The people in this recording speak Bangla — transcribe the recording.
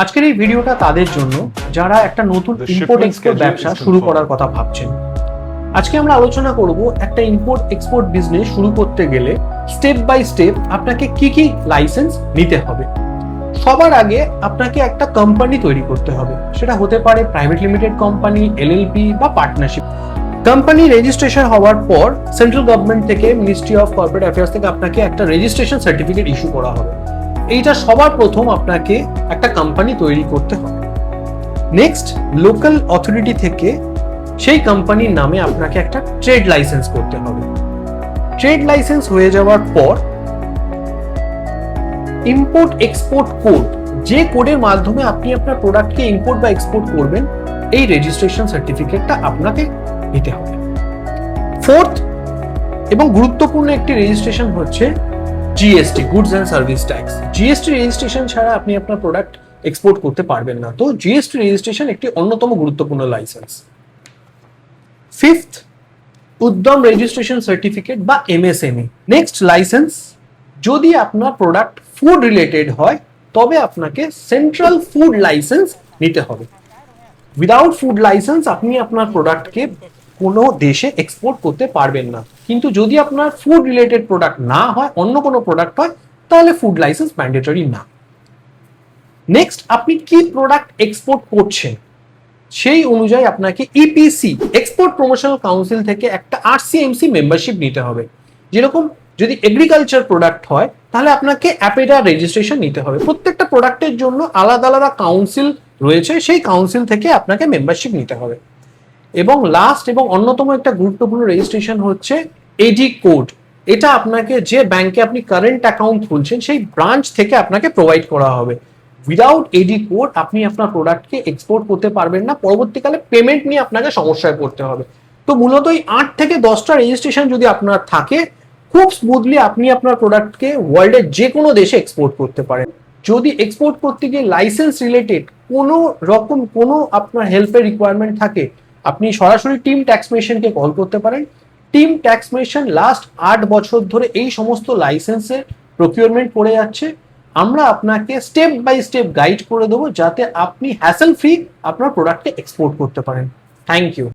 আজকের এই ভিডিওটা তাদের জন্য যারা একটা নতুন ইম্পোর্ট এক্সপোর্ট ব্যবসা শুরু করার কথা ভাবছেন। আজকে আমরা আলোচনা করব একটা ইম্পোর্ট এক্সপোর্ট বিজনেস শুরু করতে গেলে স্টেপ বাই স্টেপ আপনাকে কি কি লাইসেন্স নিতে হবে। সবার আগে আপনাকে একটা কোম্পানি তৈরি করতে হবে, সেটা হতে পারে প্রাইভেট লিমিটেড কোম্পানি, এলএলপি বা পার্টনারশিপ। কোম্পানি রেজিস্ট্রেশন হওয়ার পর সেন্ট্রাল গভর্নমেন্ট থেকে, মিনিস্ট্রি অফ কর্পোরেট অ্যাফেয়ার্স থেকে আপনাকে একটা রেজিস্ট্রেশন সার্টিফিকেট ইস্যু করা হবে। এইটা সবার প্রথম আপনাকে একটা কোম্পানি তৈরি করতে হবে। নেক্সট, লোকাল অথরিটি থেকে সেই কোম্পানির নামে আপনাকে একটা ট্রেড লাইসেন্স করতে হবে। ট্রেড লাইসেন্স হয়ে যাওয়ার পর ইম্পোর্ট এক্সপোর্ট কোড, যে কোডের মাধ্যমে আপনি আপনার প্রোডাক্টকে ইম্পোর্ট বা এক্সপোর্ট করবেন, এই রেজিস্ট্রেশন সার্টিফিকেটটা আপনাকে নিতে হবে। ফোর্থ এবং গুরুত্বপূর্ণ একটি রেজিস্ট্রেশন হচ্ছে GST, goods and service tax. GST registration ছাড়া আপনি আপনার প্রোডাক্ট এক্সপোর্ট করতে পারবেন না, তো জিএসটি রেজিস্ট্রেশন একটি অন্যতম গুরুত্বপূর্ণ লাইসেন্স। ফিফথ, উদ্যম রেজিস্ট্রেশন সার্টিফিকেট বা এমএসএমই। Next, licence. যদি আপনার প্রোডাক্ট ফুড রিলেটেড হয় তবে আপনাকে সেন্ট্রাল ফুড লাইসেন্স নিতে হবে। উইদাউট ফুড লাইসেন্স আপনি আপনার প্রোডাক্টকে কোনো দেশে এক্সপোর্ট করতে পারবেন না। কিন্তু যদি আপনার ফুড রিলেটেড প্রোডাক্ট না হয়, অন্য কোনো প্রোডাক্ট হয়, তাহলে ফুড লাইসেন্স ম্যান্ডেটরি না। নেক্সট, আপনি কি প্রোডাক্ট এক্সপোর্ট করছেন সেই অনুযায়ী আপনাকে ইপিসি, এক্সপোর্ট প্রমোশনাল কাউন্সিল থেকে একটা আরসিএমসি মেম্বারশিপ নিতে হবে। যেরকম যদি এগ্রিকালচার প্রোডাক্ট হয় তাহলে আপনাকে অ্যাপেডা রেজিস্ট্রেশন নিতে হবে। প্রত্যেকটা প্রোডাক্টের জন্য আলাদা আলাদা কাউন্সিল রয়েছে, সেই কাউন্সিল থেকে আপনাকে মেম্বারশিপ নিতে হবে। এবং লাস্ট এবং অন্যতম একটা গুরুত্বপূর্ণ রেজিস্ট্রেশন হচ্ছে এডি কোড। এটা আপনাকে যে ব্যাংকে আপনি কারেন্ট অ্যাকাউন্ট খুলছেন সেই ব্রাঞ্চ থেকে আপনাকে প্রোভাইড করা হবে। উইদাউট এডি কোড আপনি আপনার প্রোডাক্টকে এক্সপোর্ট করতে পারবেন না, পরবর্তীকালে পেমেন্ট নিয়ে আপনাকে সমস্যায় পড়তে হবে। তো মূলত এই 8 থেকে 10টা রেজিস্ট্রেশন যদি আপনার থাকে, খুব স্মুথলি আপনি আপনার প্রোডাক্টকে ওয়ার্ল্ডের যে কোনো দেশে এক্সপোর্ট করতে পারেন। যদি এক্সপোর্ট করতে গিয়ে লাইসেন্স রিলেটেড কোনো রকম কোনো আপনার হেল্পের রিকোয়ারমেন্ট থাকে, আপনি সরাসরি টিম ট্যাক্সমেশনকে কল করতে পারেন। টিম ট্যাক্সমেশন লাস্ট 8 বছর ধরে এই সমস্ত লাইসেন্সের প্রকিউরমেন্ট করে যাচ্ছে। আমরা আপনাকে স্টেপ বাই স্টেপ গাইড করে দেবো যাতে আপনি হ্যাসেল ফ্রি আপনার প্রোডাক্টকে এক্সপোর্ট করতে পারেন। Thank you.